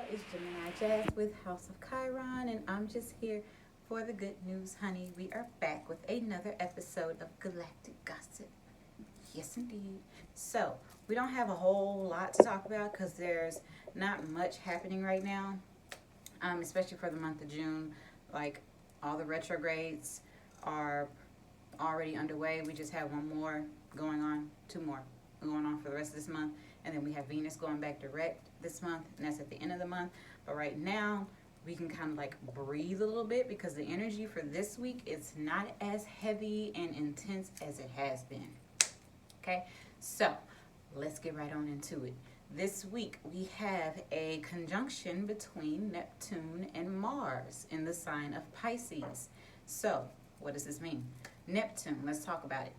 It's Gemini Jazz with House of Chiron, and I'm just here for the good news, honey. We are back with another episode of Galactic Gossip. Yes, indeed. So, we don't have a whole lot to talk about because there's not much happening right now, especially for the month of June. Like, all the retrogrades are already underway. We just have one more going on, two more going on for the rest of this month. And then we have Venus going back direct this month, and that's at the end of the month. But right now, we can kind of like breathe a little bit because the energy for this week is not as heavy and intense as it has been. Okay, so let's get right on into it. This week, we have a conjunction between Neptune and Mars in the sign of Pisces. So, what does this mean? Neptune, let's talk about it.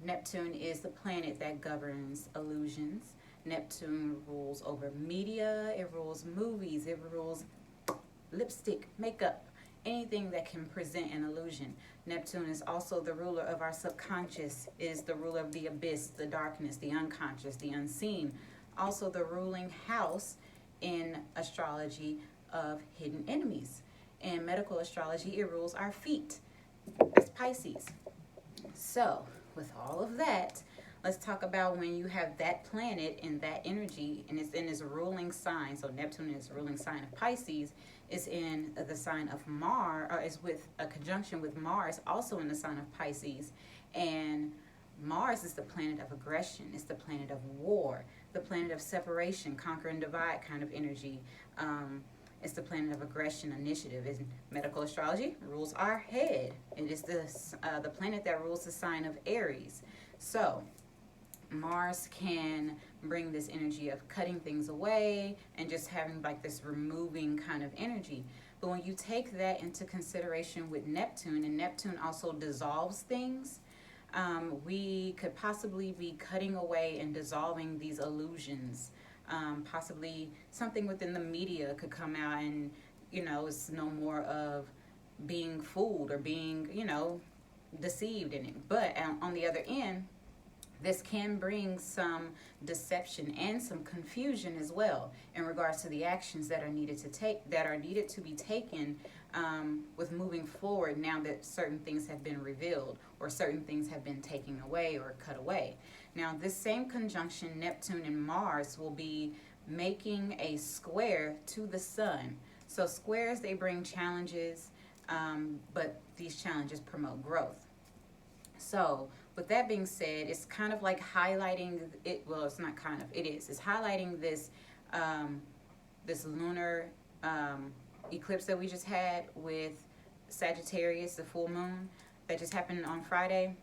Neptune is the planet that governs illusions. Neptune rules over media, it rules movies, it rules lipstick, makeup, anything that can present an illusion. Neptune is also the ruler of our subconscious. It is the ruler of the abyss, the darkness, the unconscious, the unseen. Also the ruling house in astrology of hidden enemies. In medical astrology, it rules our feet. That's Pisces. So, with all of that, let's talk about when you have that planet in that energy and it's in its ruling sign. So Neptune is ruling sign of Pisces, is in the sign of Mars, or is with a conjunction with Mars, also in the sign of Pisces. And Mars is the planet of aggression. It's the planet of war, the planet of separation, conquer and divide kind of energy. It's the planet of aggression, initiative. In medical astrology, rules our head. It is the planet that rules the sign of Aries. So, Mars can bring this energy of cutting things away and just having like this removing kind of energy. But when you take that into consideration with Neptune, and Neptune also dissolves things, we could possibly be cutting away and dissolving these illusions. Possibly something within the media could come out and, it's no more of being fooled or being, deceived in it. But on the other end, this can bring some deception and some confusion as well in regards to the actions that are needed to be taken with moving forward now that certain things have been revealed or certain things have been taken away or cut away. Now, this same conjunction, Neptune and Mars, will be making a square to the sun. So squares, they bring challenges, but these challenges promote growth. So with that being said, it's kind of like highlighting it. Well, it's not kind of. It is. It's highlighting this this lunar eclipse that we just had with Sagittarius, the full moon that just happened on Friday.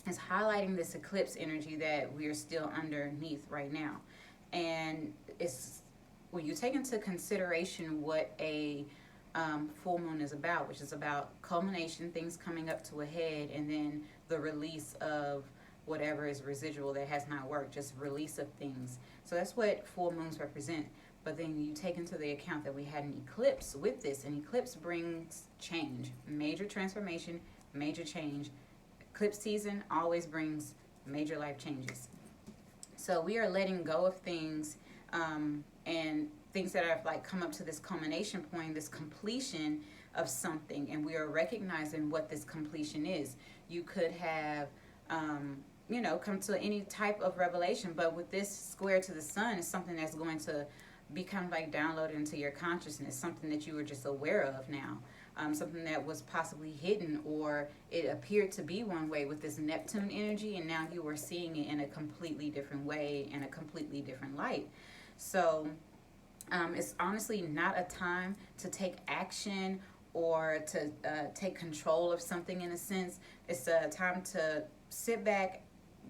It's highlighting this eclipse energy that we are still underneath right now. And it's when you take into consideration what a full moon is about, which is about culmination, things coming up to a head, and then the release of whatever is residual that has not worked, just release of things. So that's what full moons represent. But then you take into the account that we had an eclipse with this. An eclipse brings change, major transformation, major change. Eclipse season always brings major life changes. So we are letting go of things and things that have like come up to this culmination point, this completion of something, and we are recognizing what this completion is. You could have come to any type of revelation, but with this square to the sun, it's something that's going to be kind of like downloaded into your consciousness, something that you were just aware of now. Something that was possibly hidden, or it appeared to be one way with this Neptune energy, and now you are seeing it in a completely different way, in a completely different light. So it's honestly not a time to take action or to take control of something in a sense. It's a time to sit back,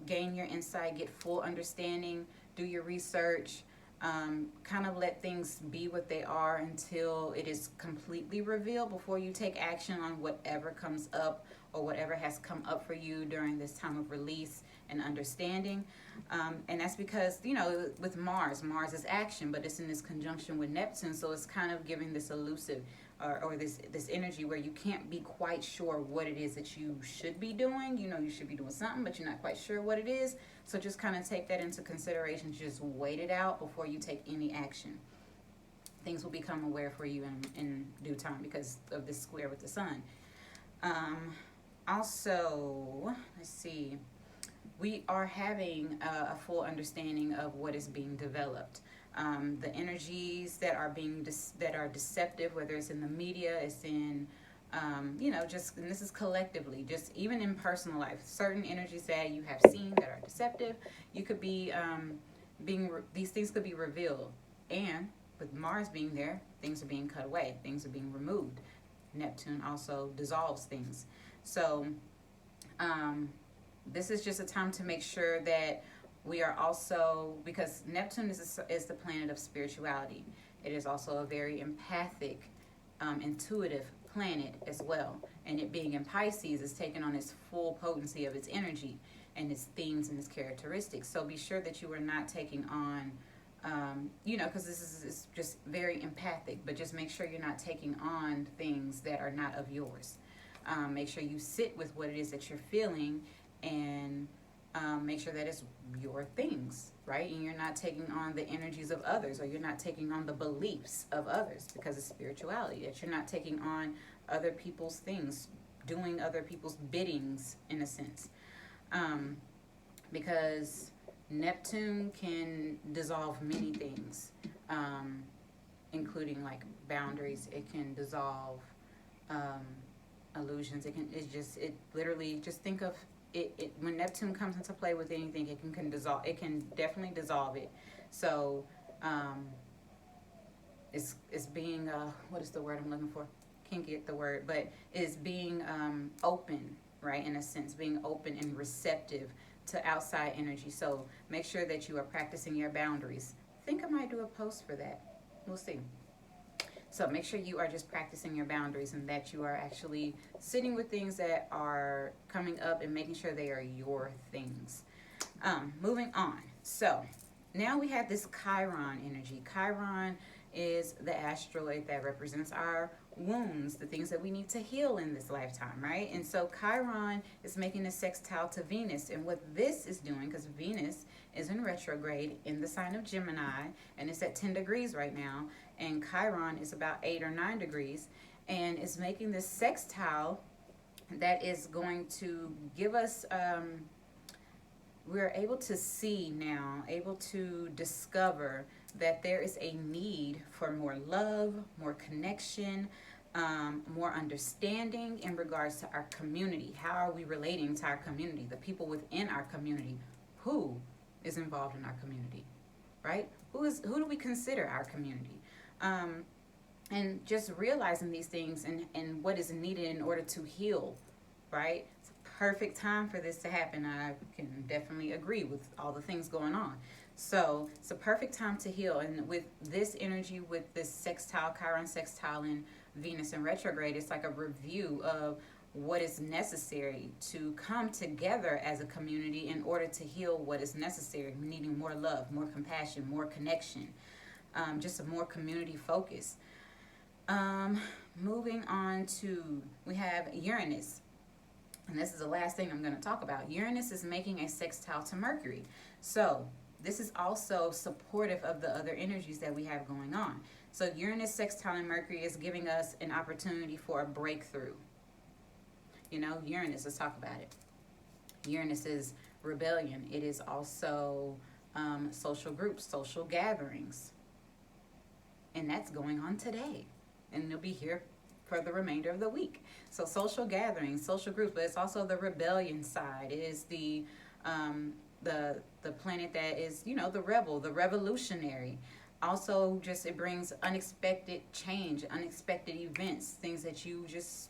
gain your insight, get full understanding, do your research, kind of let things be what they are until it is completely revealed before you take action on whatever comes up or whatever has come up for you during this time of release and understanding. And that's because, with Mars is action, but it's in this conjunction with Neptune, so it's kind of giving this elusive or this energy where you can't be quite sure what it is that you should be doing. You should be doing something, but you're not quite sure what it is. So just kind of take that into consideration. Just wait it out before you take any action. things will become aware for you in due time because of this square with the sun. Also, let's see, we are having a full understanding of what is being developed. The energies that are that are deceptive, whether it's in the media, it's in just, and this is collectively, just even in personal life, certain energies that you have seen that are deceptive, you could be these things could be revealed. And with Mars being there, things are being cut away, things are being removed. Neptune also dissolves things. So this is just a time to make sure that we are also, because Neptune is the planet of spirituality. It is also a very empathic, intuitive planet as well. And it being in Pisces is taking on its full potency of its energy and its themes and its characteristics. So be sure that you are not taking on, because this is just very empathic, but just make sure you're not taking on things that are not of yours. Make sure you sit with what it is that you're feeling, and make sure that it's your things, right? And you're not taking on the energies of others, or you're not taking on the beliefs of others, because it's spirituality, that you're not taking on other people's things, doing other people's biddings in a sense. Because Neptune can dissolve many things, including like boundaries. It can dissolve illusions. It literally, just think of it when Neptune comes into play with anything, it can dissolve. It can definitely dissolve it. So it's being what is the word I'm looking for? Can't get the word, but it's being open, right? In a sense, being open and receptive to outside energy. So make sure that you are practicing your boundaries. I think I might do a post for that. We'll see. So make sure you are just practicing your boundaries, and that you are actually sitting with things that are coming up and making sure they are your things. Moving on. So now we have this Chiron energy. Chiron is the asteroid that represents our wounds, the things that we need to heal in this lifetime, right? And so Chiron is making a sextile to Venus. And what this is doing, because Venus is in retrograde in the sign of Gemini, and it's at 10 degrees right now, and Chiron is about 8 or 9 degrees, and it's making this sextile that is going to give us, we're able to see now, able to discover that there is a need for more love, more connection, more understanding in regards to our community. How are we relating to our community, the people within our community? Who is involved in our community, right? Who do we consider our community? And just realizing these things and what is needed in order to heal, right? It's a perfect time for this to happen. I can definitely agree with all the things going on. So it's a perfect time to heal. And with this energy, with this sextile, Chiron sextile in Venus in retrograde, it's like a review of what is necessary to come together as a community in order to heal what is necessary, needing more love, more compassion, more connection, just a more community focus. Moving on to, we have Uranus. And this is the last thing I'm going to talk about. Uranus is making a sextile to Mercury. So this is also supportive of the other energies that we have going on. So Uranus sextile and Mercury is giving us an opportunity for a breakthrough. You know, Uranus, let's talk about it. Uranus is rebellion. It is also social groups, social gatherings. And that's going on today. And it'll be here for the remainder of the week. So social gatherings, social groups, but it's also the rebellion side. It is the planet that is, the rebel, the revolutionary. Also, just it brings unexpected change, unexpected events, things that you just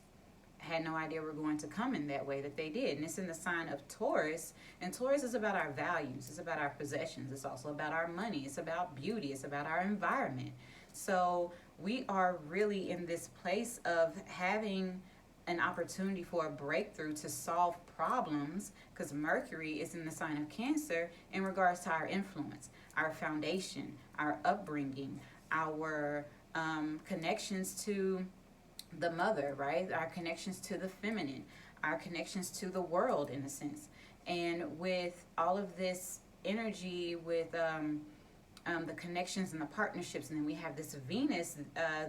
had no idea were going to come in that way that they did. And it's in the sign of Taurus. And Taurus is about our values. It's about our possessions. It's also about our money. It's about beauty. It's about our environment. So we are really in this place of having an opportunity for a breakthrough to solve problems, because Mercury is in the sign of Cancer in regards to our influence, our foundation, our upbringing, our connections to the mother, right? Our connections to the feminine, our connections to the world in a sense. And with all of this energy with the connections and the partnerships. And then we have this Venus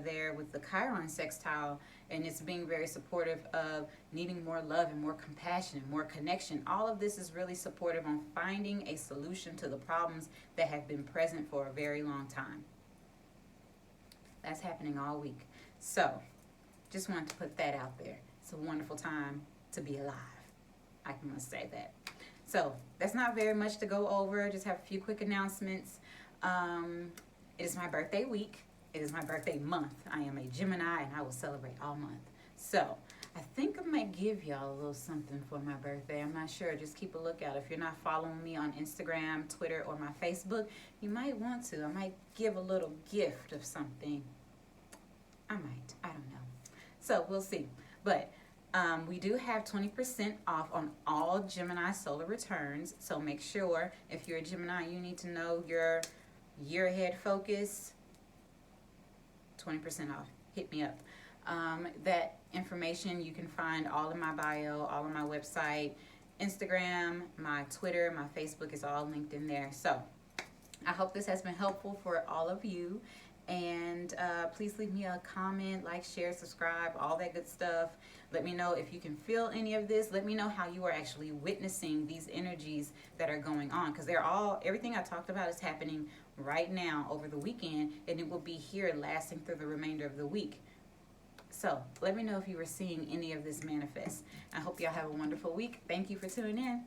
there with the Chiron sextile, and it's being very supportive of needing more love and more compassion and more connection. All of this is really supportive on finding a solution to the problems that have been present for a very long time. That's happening all week. So just wanted to put that out there. It's a wonderful time to be alive. I can must say that. So that's not very much to go over. Just have a few quick announcements. It is my birthday week. It is my birthday month. I am a Gemini and I will celebrate all month. So I think I might give y'all a little something for my birthday. I'm not sure. Just keep a lookout. If you're not following me on Instagram, Twitter, or my Facebook, you might want to. I might give a little gift of something. I might. I don't know. So we'll see. But we do have 20% off on all Gemini solar returns. So make sure if you're a Gemini, you need to know your year ahead focus. 20% off. Hit me up. That information you can find all in my bio, all on my website, Instagram, my Twitter, my Facebook is all linked in there. So I hope this has been helpful for all of you. And please leave me a comment, like, share, subscribe, all that good stuff. Let me know if you can feel any of this. Let me know how you are actually witnessing these energies that are going on, because everything I talked about is happening right now over the weekend, and it will be here lasting through the remainder of the week. So let me know if you were seeing any of this manifest. I hope y'all have a wonderful week. Thank you for tuning in.